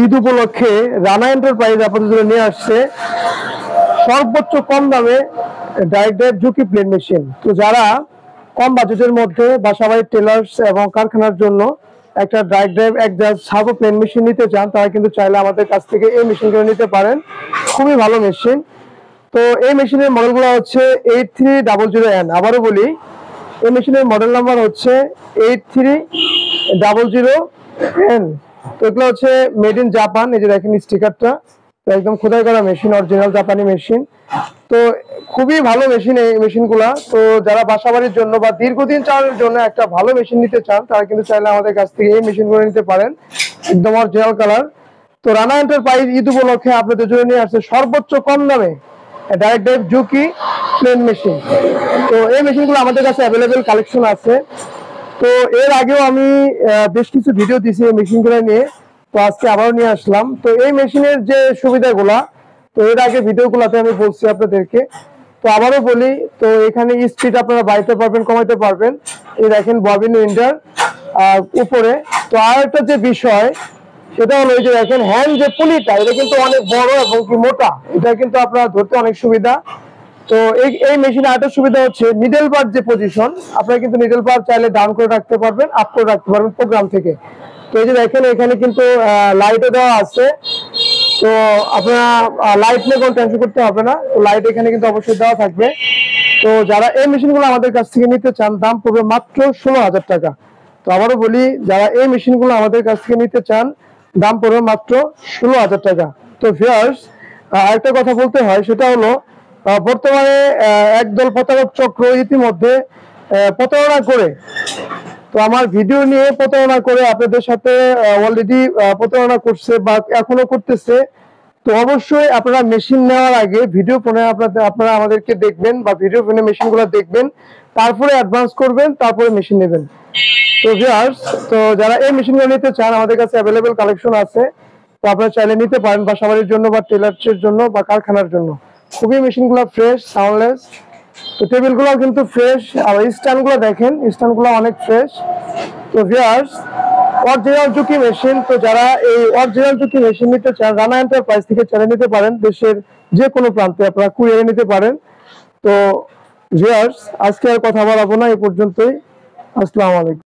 ঈদ উপলক্ষে রানা এন্টারপ্রাইজ আপনাদের জন্য নিয়ে আসছে সর্বোচ্চ কম দামে ডাইরেক্ট ড্রাইভ ঝুঁকি প্লেন মেশিন। তো যারা কম বাজেটের মধ্যে বাসাবাড়ির টেলার্স এবং কারখানার জন্য একটা ডাইরেক্ট ড্রাইভ এক সার্ভো প্লেন মেশিন নিতে চান, তারা কিন্তু চাইলে আমাদের কাছ থেকে এই মেশিনগুলো নিতে পারেন। খুবই ভালো মেশিন। তো এই মেশিনের মডেলগুলো হচ্ছে 8300N। আবারও বলি, এই মেশিনের মডেল নাম্বার হচ্ছে 8300N। তো এগুলো হচ্ছে মেড ইন জাপান। এই যে দেখেন স্টিকারটা, তো একদম খোদাই করা মেশিন, অরিজিনাল জাপানি মেশিন। তো খুবই ভালো মেশিন এই মেশিনগুলা। তো যারা বাসাবাড়ির জন্য বা দীর্ঘদিন চালানোর জন্য একটা ভালো মেশিন নিতে চান, তারা কিন্তু চাইলে আমাদের কাছ থেকে এই মেশিনগুলো নিতে পারেন, একদম অরিজিনাল কালার। তো রানা এন্টারপ্রাইজ ঈদ উপলক্ষে আপনাদের জন্য নিয়ে আসছে সর্বোচ্চ কম দামে ডাইরেক্ট ড্রাইভ ঝুঁকি প্লেন মেশিন। তো এই মেশিনগুলো আমাদের কাছে অ্যাভেলেবেল কালেকশন আছে। তো এর আগেও আমি বেশ কিছু ভিডিও দিয়েছি এই মেশিনগুলো নিয়ে, তো আজকে আবারও নিয়ে আসলাম। তো এই মেশিনের যে সুবিধাগুলা, তো এর আগে ভিডিওগুলোতে আমি বলছি আপনাদেরকে, তো আবারও বলি। তো এখানে স্পিড আপনারা বাড়াতে পারবেন, কমাইতে পারবেন। এই দেখেন ববিন উইন্ডার উপরে। তো আর একটা যে বিষয়, সেটা হলো এই যে দেখেন হ্যান্ড যে পুলিটা, এটা কিন্তু অনেক বড় এবং কি মোটা, এটা কিন্তু আপনারা ধরতে অনেক সুবিধা। তো এই মেশিনে আরেকটা সুবিধা হচ্ছে নিডল বার যে পজিশন, আপনারা কিন্তু নিডল বার চাইলে ডাউন করে রাখতে পারবেন, আপ করে রাখতে পারবেন প্রোগ্রাম থেকে। তো এই যে দেখেন এখানে কিন্তু লাইটও দেওয়া আছে। তো আপনারা লাইট নিয়ে কোনো টেনশন করতে হবে না, তো লাইট এখানে কিন্তু অবশ্যই দেওয়া থাকবে। তো যারা এই মেশিনগুলো আমাদের কাছ থেকে নিতে চান, দাম পড়বে মাত্র 16,000 টাকা। তো আবারও বলি, যারা এই মেশিনগুলো আমাদের কাছ থেকে নিতে চান, দাম পড়বে মাত্র 16,000 টাকা। তো ভিউয়ার্স, আরেকটা কথা বলতে হয়, সেটা হলো বর্তমানে একদল প্রতারক চক্র ইতিমধ্যে প্রতারণা করে, তো আমার ভিডিও নিয়ে প্রতারণা করে আপনাদের সাথে অলরেডি প্রতারণা করছে বা এখনো করতেছে। তো অবশ্যই আপনারা মেশিন নেওয়ার আগে ভিডিও ফোনে আপনারা আমাদেরকে দেখবেন বা ভিডিও ফোনে মেশিনগুলো দেখবেন, তারপরে অ্যাডভান্স করবেন, তারপরে মেশিন নেবেন। তো ভিউয়ার্স, তো যারা এই মেশিনগুলো নিতে চান, আমাদের কাছে অ্যাভেলেবেল কালেকশন আছে। তো আপনারা চাইলে নিতে পারেন বাসাবাড়ির জন্য বা টেলার্সের জন্য বা কারখানার জন্য। খুবই মেশিনগুলো ফ্রেশ, সাউন্ডলেস। তো টেবিলগুলো কিন্তু ফ্রেশ, আর স্ট্যান্ডগুলো দেখেন, স্ট্যান্ডগুলো অনেক ফ্রেশ। তো ভিউয়ার্স, অরিজিনাল ঝুঁকি মেশিন। তো যারা এই অরিজিনাল ঝুঁকি মেশিন নিতে চান, রানা এন্টারপ্রাইজ থেকে চাইলে নিতে পারেন। দেশের যে কোনো প্রান্তে আপনারা কুরিয়ারে নিতে পারেন। তো ভিউয়ার্স, আজকে আর কথা বলাবো না, এই পর্যন্তই। আসসালামু আলাইকুম।